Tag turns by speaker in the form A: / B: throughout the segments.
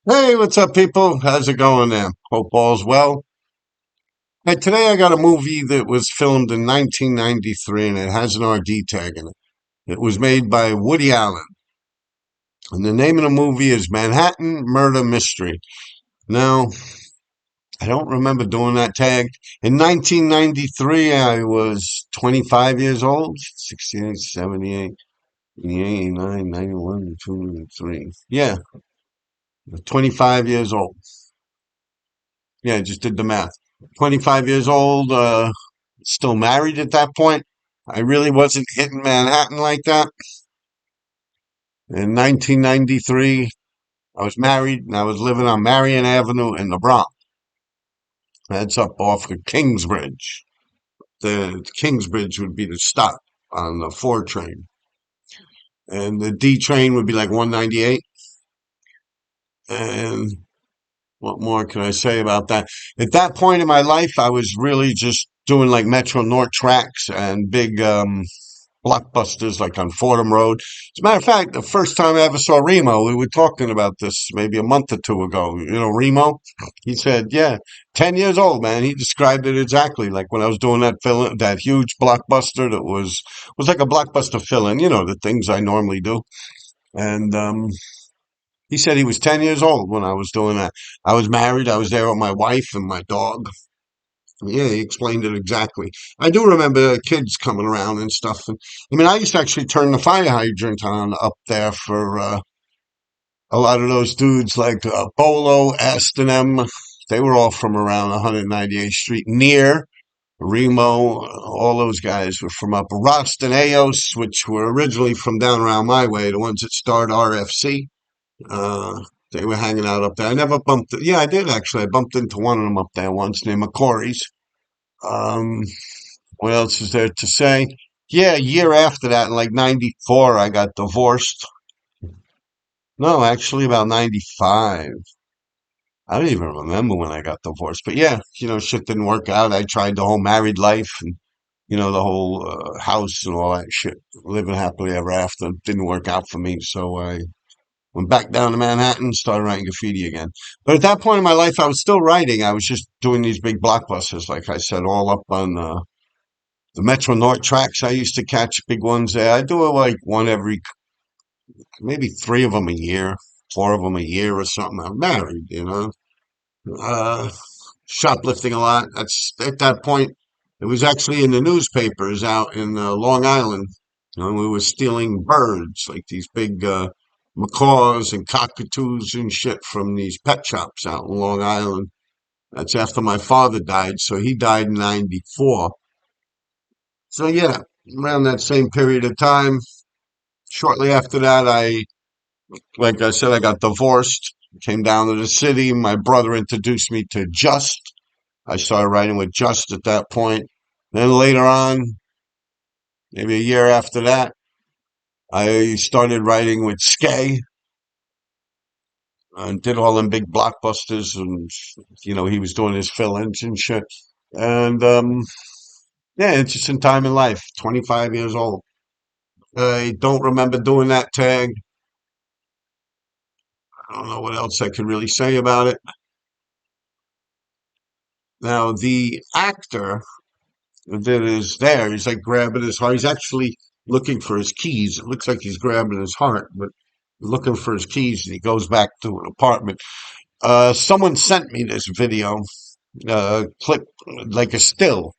A: Hey, what's up, people? How's it going there? Hope all's well. Hey, today I got a movie that was filmed in 1993 and it has an RD tag in it. It was made by Woody Allen. And the name of the movie is Manhattan Murder Mystery. Now, I don't remember doing that tag. In 1993, I was 25 years old. 68, 78, 88, 89, 91, 2, 3. Yeah, 25 years old. Yeah, I just did the math. 25 years old, still married at that point. I really wasn't hitting Manhattan like that. In 1993, I was married and I was living on Marion Avenue in the Bronx. That's up off of Kingsbridge. The Kingsbridge would be the stop on the 4 train. And the D train would be like 198. And what more can I say about that? At that point in my life, I was really just doing like Metro North tracks and big blockbusters like on Fordham Road. As a matter of fact, the first time I ever saw Remo, we were talking about this maybe a month or two ago. You know, Remo? He said, yeah, 10 years old, man. He described it exactly like when I was doing that fill, that huge blockbuster that was like a blockbuster fill-in, you know, the things I normally do. And he said he was 10 years old when I was doing that. I was married. I was there with my wife and my dog. Yeah, he explained it exactly. I do remember kids coming around and stuff. And I mean, I used to actually turn the fire hydrant on up there for a lot of those dudes like Bolo, Aston M. They were all from around 198th Street, near Remo. All those guys were from up Rost and Eos, which were originally from down around my way, the ones that started RFC. Uh, they were hanging out up there. I never bumped. Yeah, I did actually. I bumped into one of them up there once named McCory's. Um, what else is there to say? Yeah, a year after that, in like 94, I got divorced. No, actually about 95. I don't even remember when I got divorced. But yeah, you know, shit didn't work out. I tried the whole married life and, you know, the whole house and all that shit. Living happily ever after didn't work out for me. So I went back down to Manhattan, started writing graffiti again. But at that point in my life, I was still writing. I was just doing these big blockbusters, like I said, all up on the Metro North tracks. I used to catch big ones there. I do like one every, maybe 3 of them a year, 4 of them a year or something. I'm married, you know. Uh, Shoplifting a lot. That's at that point. It was actually in the newspapers out in Long Island. You know, we were stealing birds, like these big macaws and cockatoos and shit from these pet shops out in Long Island. That's after my father died. So he died in 94. So yeah, around that same period of time, shortly after that, like I said, I got divorced, came down to the city. My brother introduced me to Just. I started writing with Just at that point. Then later on, maybe a year after that, I started writing with Skay and did all them big blockbusters. And, you know, he was doing his fill-ins and shit. And, yeah, interesting time in life, 25 years old. I don't remember doing that tag. I don't know what else I could really say about it. Now, the actor that is there, he's like grabbing his heart. He's actually looking for his keys. It looks like he's grabbing his heart, but looking for his keys, and he goes back to an apartment. Someone sent me this video, clip, like a still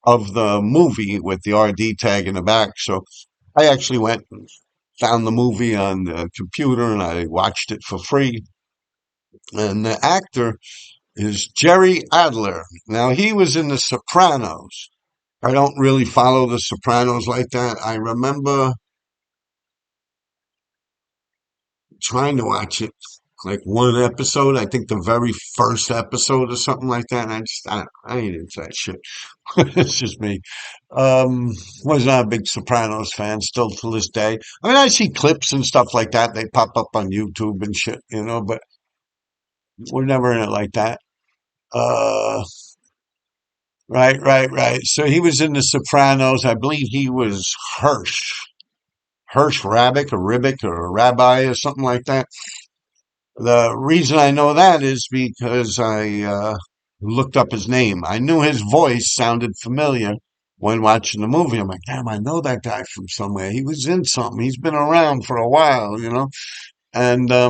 A: of the movie with the RD tag in the back. So I actually went and found the movie on the computer and I watched it for free. And the actor is Jerry Adler. Now, he was in The Sopranos. I don't really follow The Sopranos like that. I remember trying to watch it, like one episode. I think the very first episode or something like that. And I ain't into that shit. It's just me. Was not a big Sopranos fan still to this day. I mean, I see clips and stuff like that. They pop up on YouTube and shit, you know, but we're never in it like that. Uh, right. So he was in The Sopranos. I believe he was Hirsch Rabic or Ribic or a rabbi or something like that. The reason I know that is because I looked up his name. I knew his voice sounded familiar when watching the movie. I'm like, damn, I know that guy from somewhere. He was in something. He's been around for a while, you know. And I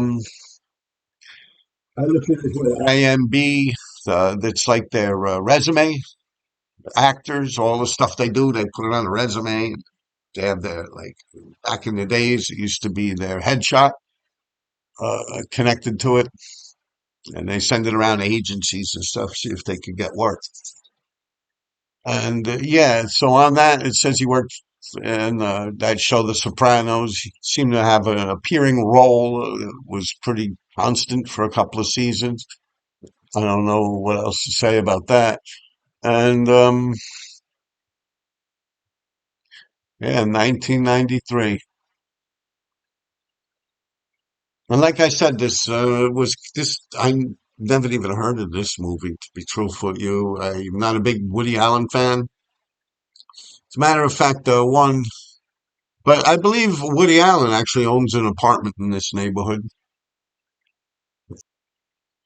A: looked at his IMB. That's like their resume. Actors, all the stuff they do, they put it on a resume. They have their like back in the days, it used to be their headshot connected to it, and they send it around to agencies and stuff, see if they could get work. And yeah, so on that, it says he worked in that show, The Sopranos. He seemed to have an appearing role, was pretty constant for a couple of seasons. I don't know what else to say about that. And yeah, 1993. And like I said, this was this. I never even heard of this movie, to be truthful with you. I'm not a big Woody Allen fan. As a matter of fact, one, but I believe Woody Allen actually owns an apartment in this neighborhood.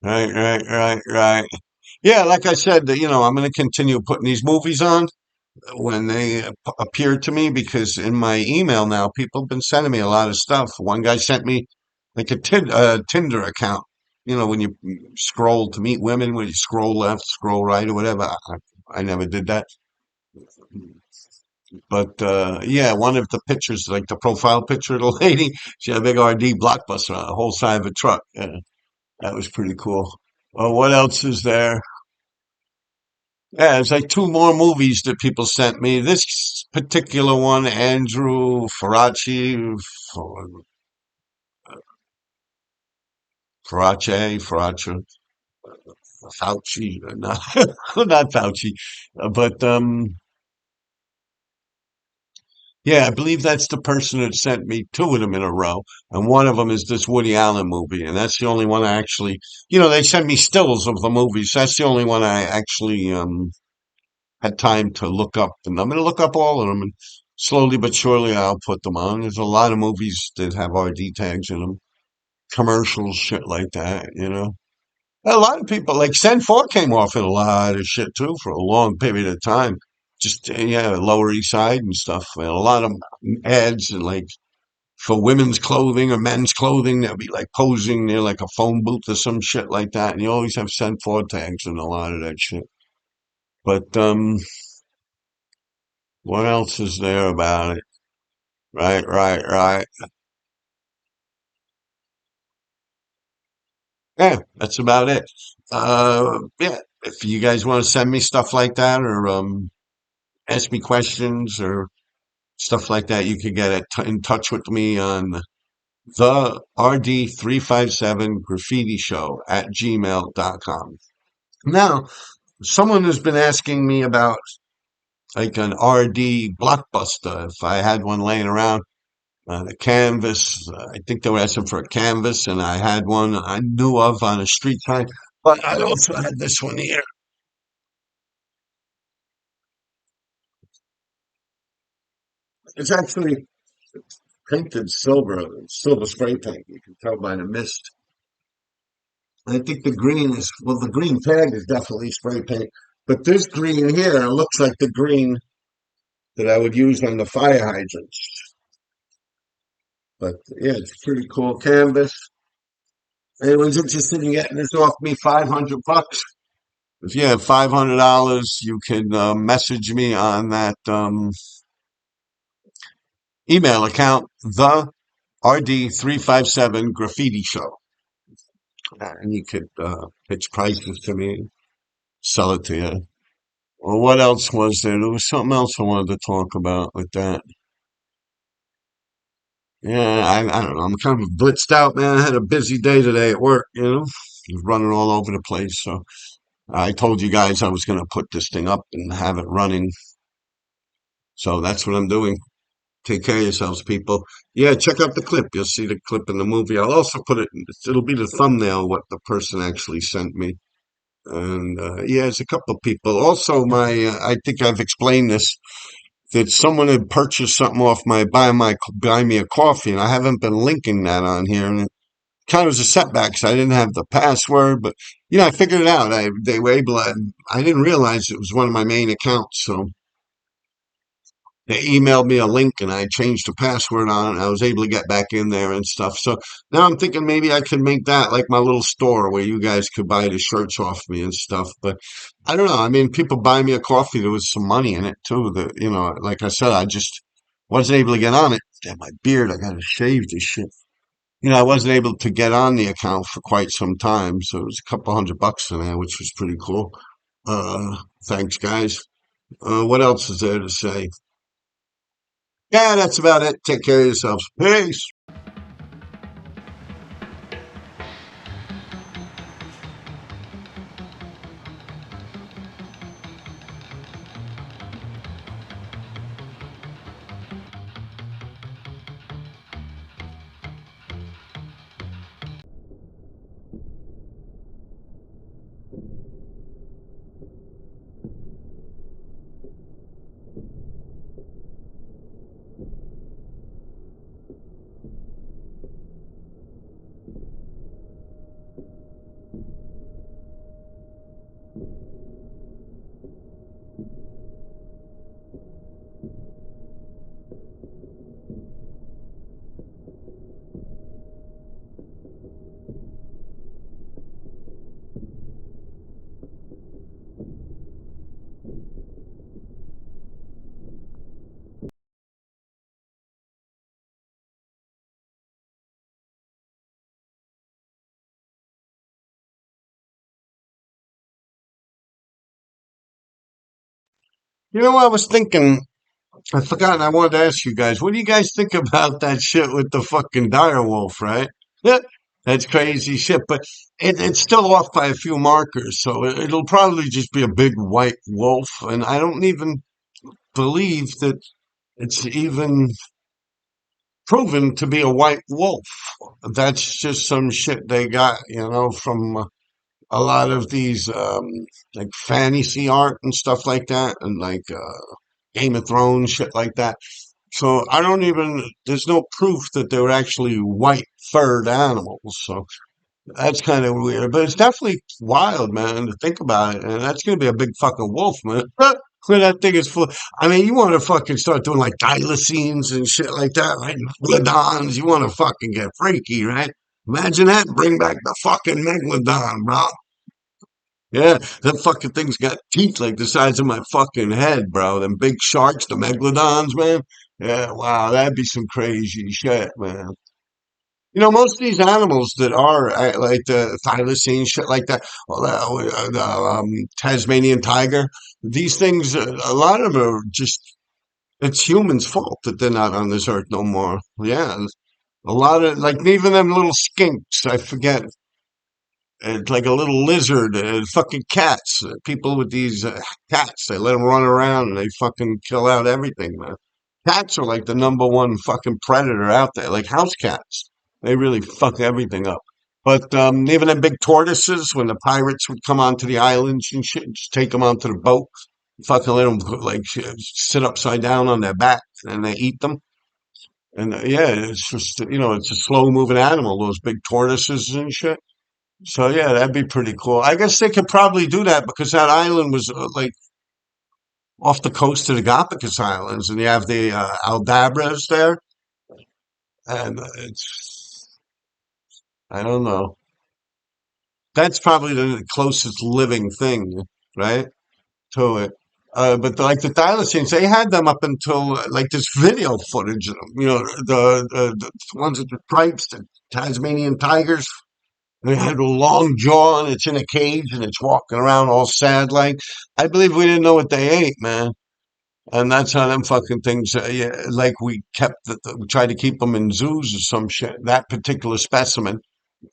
A: Right, right, right, right. Yeah, like I said, I'm going to continue putting these movies on when they appear to me because in my email now, people have been sending me a lot of stuff. One guy sent me like a Tinder account. When you scroll to meet women, when you scroll left, scroll right, or whatever. I never did that. But yeah, one of the pictures, like the profile picture of the lady, she had a big RD blockbuster on the whole side of a truck. Yeah, that was pretty cool. Well, what else is there? Yeah, it's like two more movies that people sent me. This particular one, Andrew Farace, Fauci, not, not Fauci, but yeah, I believe that's the person that sent me two of them in a row, and one of them is this Woody Allen movie, and that's the only one I actually, they send me stills of the movies. That's the only one I actually had time to look up, and I'm going to look up all of them, and slowly but surely I'll put them on. There's a lot of movies that have RD tags in them, commercials, shit like that. A lot of people, like Sen 4 came off in a lot of shit too for a long period of time. Just, yeah, Lower East Side and stuff. And a lot of ads and like for women's clothing or men's clothing, they'll be like posing near like a phone booth or some shit like that. And you always have Sen 4 tags and a lot of that shit. But, what else is there about it? Right, right, right. Yeah, that's about it. Yeah, if you guys want to send me stuff like that or ask me questions or stuff like that, you could get in touch with me on the RD357 graffiti show at gmail.com. Now, someone has been asking me about like an RD blockbuster if I had one laying around. The canvas, I think they were asking for a canvas, and I had one I knew of on a street sign, but I also had this one here. It's actually painted silver, silver spray paint. You can tell by the mist. I think the green is, well, the green tag is definitely spray paint, but this green here looks like the green that I would use on the fire hydrants. But yeah, it's pretty cool canvas. Anyone's interested in getting this off me, $500. If you have $500, you can message me on that email account, the RD357 Graffiti Show. And you could pitch prices to me, sell it to you. Well, what else was there? There was something else I wanted to talk about with that. Yeah, I don't know. I'm kind of blitzed out, man. I had a busy day today at work. I was running all over the place. So I told you guys I was going to put this thing up and have it running. So that's what I'm doing. Take care of yourselves, people. Yeah, check out the clip. You'll see the clip in the movie. I'll also put it, it'll be the thumbnail, what the person actually sent me. And yeah, it's a couple of people. Also, I think I've explained this, that someone had purchased something off my buy me a coffee, and I haven't been linking that on here. And kind of was a setback because I didn't have the password, but I figured it out. They were able to, I didn't realize it was one of my main accounts. So they emailed me a link and I changed the password on it. I was able to get back in there and stuff. So now I'm thinking maybe I could make that like my little store where you guys could buy the shirts off me and stuff. But I don't know. I mean, people buy me a coffee. There was some money in it too. That, like I said, I just wasn't able to get on it. Damn, my beard. I got to shave this shit. I wasn't able to get on the account for quite some time. So it was a couple $100 in there, which was pretty cool. Thanks guys. What else is there to say? Yeah, that's about it. Take care of yourselves. Peace. You know what I was thinking? I forgot. I wanted to ask you guys. What do you guys think about that shit with the fucking dire wolf? Right? Yeah, that's crazy shit. But it's still off by a few markers, so it'll probably just be a big white wolf. And I don't even believe that it's even proven to be a white wolf. That's just some shit they got, from a lot of these like fantasy art and stuff like that, and like Game of Thrones shit like that. So I don't even. There's no proof that they were actually white furred animals. So that's kind of weird, but it's definitely wild, man, to think about it. And that's gonna be a big fucking wolf, man. When that thing is full, I mean, you want to fucking start doing like thylacines and shit like that, right? Megalodons, you want to fucking get freaky, right? Imagine that, bring back the fucking megalodon, bro. Yeah, that fucking thing's got teeth like the size of my fucking head, bro. Them big sharks, the megalodons, man. Yeah, wow, that'd be some crazy shit, man. Most of these animals that are like the thylacine shit like that, well, the Tasmanian tiger, these things, a lot of them are just, it's humans' fault that they're not on this earth no more. Yeah, a lot of, like, even them little skinks, I forget. It's like a little lizard, fucking cats. People with these cats, they let them run around and they fucking kill out everything, man. Cats are like the number one fucking predator out there, like house cats. They really fuck everything up. But even them big tortoises, when the pirates would come onto the islands and shit, just take them onto the boat, fucking let them like sit upside down on their back and they eat them. And yeah, it's just, it's a slow moving animal, those big tortoises and shit. So yeah, that'd be pretty cool. I guess they could probably do that because that island was like off the coast of the Galapagos Islands, and you have the Aldabras there, and it's I don't know. That's probably the closest living thing, right, to it. But like the thylacines, they had them up until like this video footage of them. The ones with the stripes, the Tasmanian tigers. They had a long jaw and it's in a cage and it's walking around all sad like. I believe we didn't know what they ate, man. And that's how them fucking things, yeah, like we we tried to keep them in zoos or some shit, that particular specimen,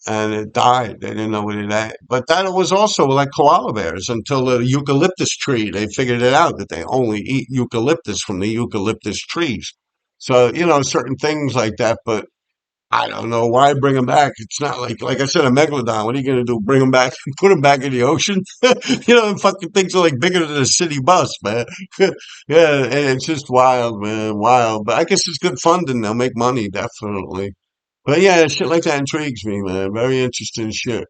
A: and it died. They didn't know what it ate. But that was also like koala bears until the eucalyptus tree. They figured it out that they only eat eucalyptus from the eucalyptus trees. So, certain things like that. But I don't know why bring them back. It's not like I said, a megalodon. What are you going to do? Bring them back? Put them back in the ocean? Them fucking things are like bigger than a city bus, man. Yeah, and it's just wild, man, wild. But I guess it's good fun, and they'll make money, definitely. But yeah, shit like that intrigues me, man. Very interesting shit.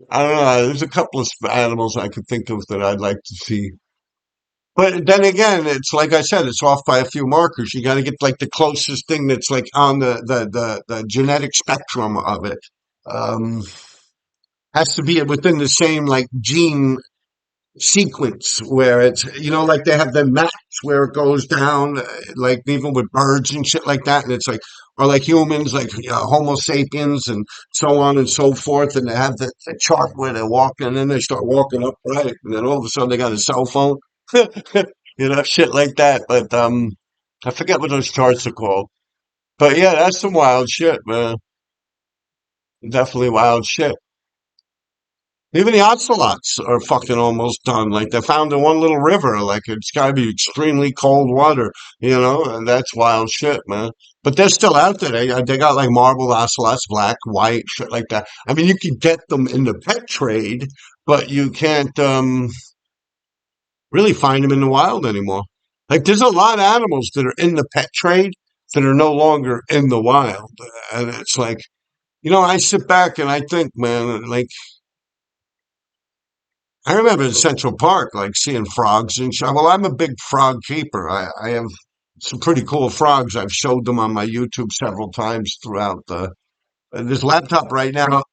A: I don't know. There's a couple of animals I could think of that I'd like to see. But then again, it's like I said, it's off by a few markers. You got to get like the closest thing that's like on the genetic spectrum of it. Um, has to be within the same like gene sequence where it's, like they have the maps where it goes down, like even with birds and shit like that. And it's like, or like humans, like Homo sapiens and so on and so forth. And they have the chart where they're walking and then they start walking upright. And then all of a sudden they got a cell phone, shit like that. But I forget what those charts are called. But yeah, that's some wild shit, man. Definitely wild shit. Even the ocelots are fucking almost done. Like they found in one little river. Like it's got to be extremely cold water, and that's wild shit, man. But they're still out there. They got like marbled ocelots, black, white, shit like that. I mean, you can get them in the pet trade, but you can't really find them in the wild anymore. Like there's a lot of animals that are in the pet trade that are no longer in the wild, and it's like, I sit back and I think, man, like I remember in Central Park, like seeing frogs and shit. Well, I'm a big frog keeper. I have some pretty cool frogs. I've showed them on my YouTube several times throughout this laptop right now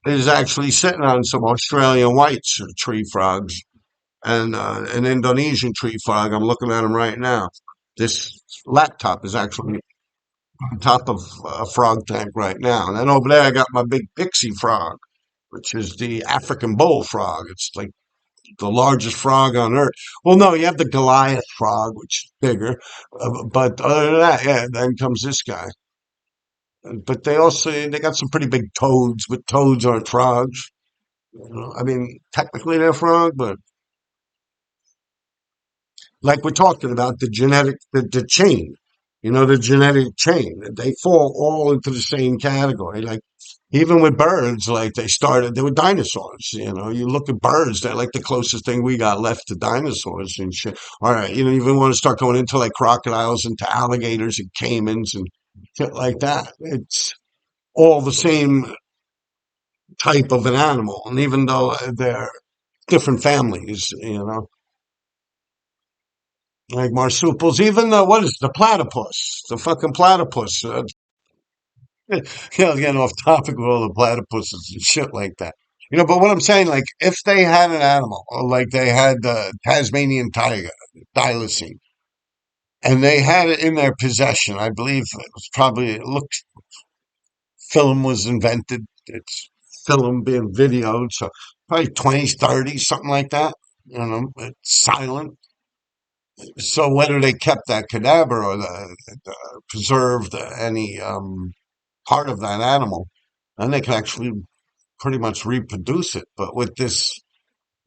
A: is actually sitting on some Australian whites, tree frogs, and an Indonesian tree frog. I'm looking at them right now. This laptop is actually on top of a frog tank right now. And then over there, I got my big pixie frog, which is the African bullfrog. It's like the largest frog on earth. Well, no, you have the Goliath frog, which is bigger. But other than that, yeah, then comes this guy. But they got some pretty big toads, but toads aren't frogs. I mean, technically they're frog, but like we're talking about the chain, the genetic chain. They fall all into the same category. Like even with birds, like they were dinosaurs. You look at birds, they're like the closest thing we got left to dinosaurs and shit. All right, you don't even want to start going into like crocodiles and to alligators and caimans and shit like that. It's all the same type of an animal, and even though they're different families, like marsupials, even what is the platypus, the fucking platypus. Getting off topic with all the platypuses and shit like that. But what I'm saying, like, if they had an animal, or like they had the Tasmanian tiger, thylacine, and they had it in their possession, I believe it was probably, look, film was invented. It's film being videoed, so probably 20s, 30s, something like that. It's silent. So whether they kept that cadaver or preserved any part of that animal, and they can actually pretty much reproduce it. But with this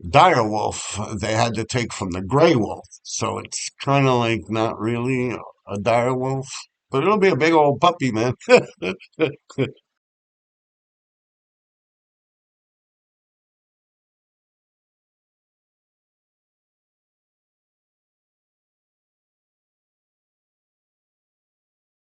A: dire wolf, they had to take from the gray wolf. So it's kind of like not really a dire wolf, but it'll be a big old puppy, man.